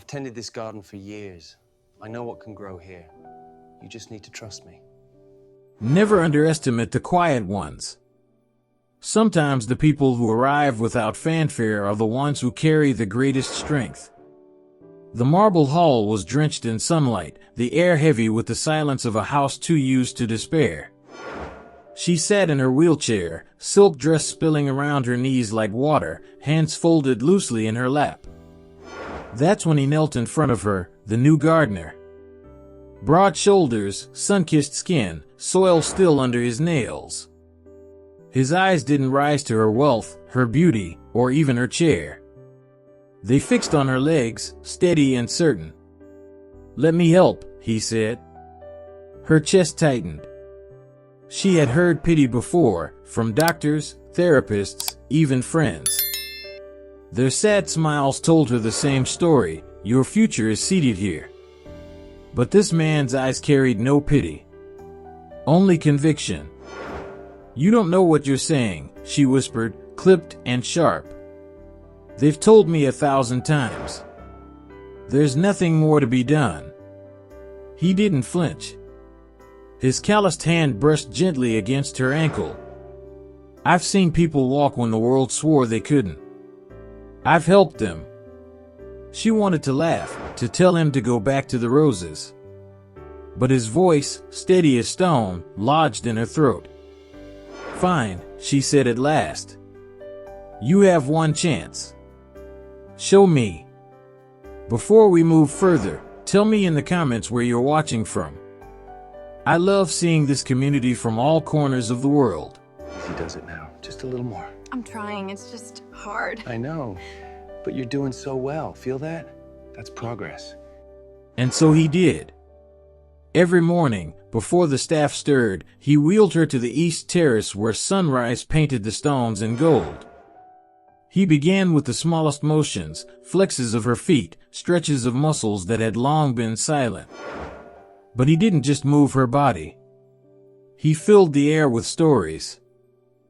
I've tended this garden for years. I know what can grow here. You just need to trust me. Never underestimate the quiet ones. Sometimes the people who arrive without fanfare are the ones who carry the greatest strength. The marble hall was drenched in sunlight, the air heavy with the silence of a house too used to despair. She sat in her wheelchair, silk dress spilling around her knees like water, hands folded loosely in her lap. That's when he knelt in front of her, the new gardener. Broad shoulders, sun-kissed skin, soil still under his nails. His eyes didn't rise to her wealth, her beauty, or even her chair. They fixed on her legs, steady and certain. "Let me help," he said. Her chest tightened. She had heard pity before, from doctors, therapists, even friends. Their sad smiles told her the same story: your future is seated here. But this man's eyes carried no pity. Only conviction. "You don't know what you're saying," she whispered, clipped and sharp. "They've told me 1,000 times. There's nothing more to be done." He didn't flinch. His calloused hand brushed gently against her ankle. "I've seen people walk when the world swore they couldn't. I've helped them." She wanted to laugh, to tell him to go back to the roses. But his voice, steady as stone, lodged in her throat. "Fine," she said at last. "You have one chance. Show me. Before we move further, tell me in the comments where you're watching from. I love seeing this community from all corners of the world." Easy does it now. Just a little more. I'm trying, it's just hard. I know, but you're doing so well. Feel that? That's progress. And so he did. Every morning, before the staff stirred, he wheeled her to the east terrace where sunrise painted the stones in gold. He began with the smallest motions, flexes of her feet, stretches of muscles that had long been silent. But he didn't just move her body. He filled the air with stories.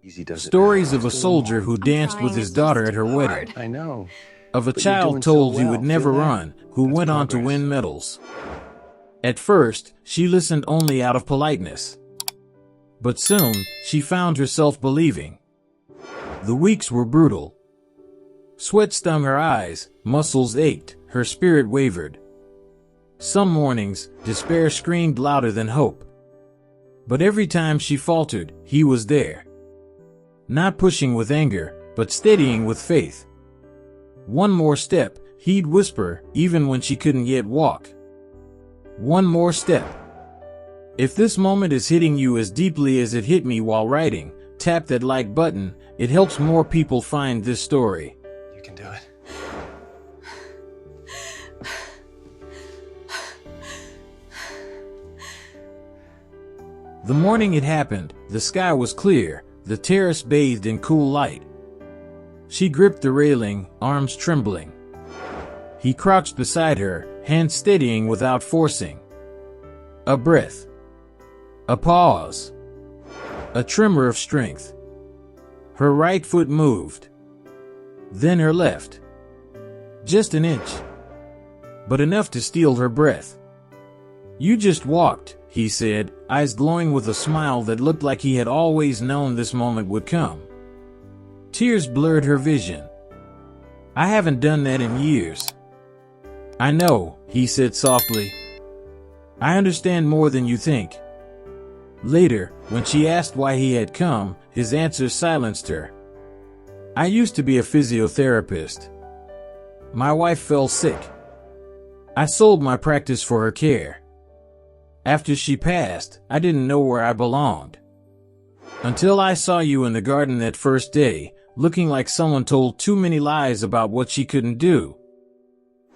Easy does it. Stories of a soldier who danced with his daughter at her wedding. I know. Of a But you're child doing so told he well. would never Feel that? run, who That's went on to progress. win medals. At first, she listened only out of politeness. But soon, she found herself believing. The weeks were brutal. Sweat stung her eyes, muscles ached, her spirit wavered. Some mornings, despair screamed louder than hope. But every time she faltered, he was there. Not pushing with anger, but steadying with faith. "One more step," he'd whisper, even when she couldn't yet walk. "One more step. If this moment is hitting you as deeply as it hit me while writing, tap that like button. It helps more people find this story." You can do it. The morning it happened, the sky was clear, the terrace bathed in cool light. She gripped the railing, arms trembling. He crouched beside her, hands steadying without forcing. A breath. A pause. A tremor of strength. Her right foot moved. Then her left. Just an inch. But enough to steal her breath. "You just walked," he said, eyes glowing with a smile that looked like he had always known this moment would come. Tears blurred her vision. "I haven't done that in years." "I know," he said softly. "I understand more than you think." Later, when she asked why he had come, his answer silenced her. "I used to be a physiotherapist. My wife fell sick. I sold my practice for her care. After she passed, I didn't know where I belonged. Until I saw you in the garden that first day, looking like someone told too many lies about what she couldn't do."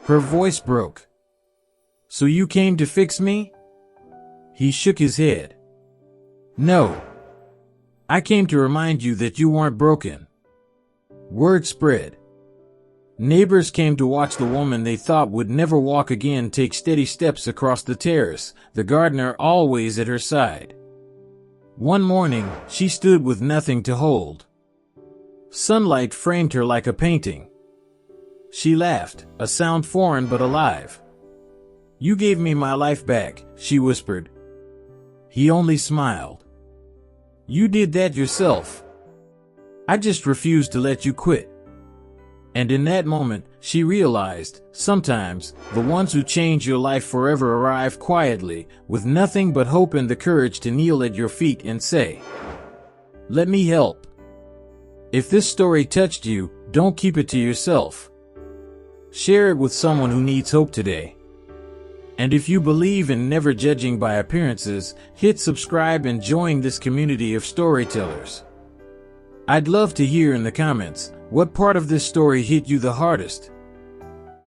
Her voice broke. "So you came to fix me?" He shook his head. "No. I came to remind you that you weren't broken." Word spread. Neighbors came to watch the woman they thought would never walk again take steady steps across the terrace, the gardener always at her side. One morning, she stood with nothing to hold. Sunlight framed her like a painting. She laughed, a sound foreign but alive. You gave me my life back, she whispered. He only smiled. You did that yourself. I just refused to let you quit. And in that moment, she realized, sometimes, the ones who change your life forever arrive quietly, with nothing but hope and the courage to kneel at your feet and say, "Let me help." If this story touched you, don't keep it to yourself. Share it with someone who needs hope today. And if you believe in never judging by appearances, hit subscribe and join this community of storytellers. I'd love to hear in the comments, what part of this story hit you the hardest?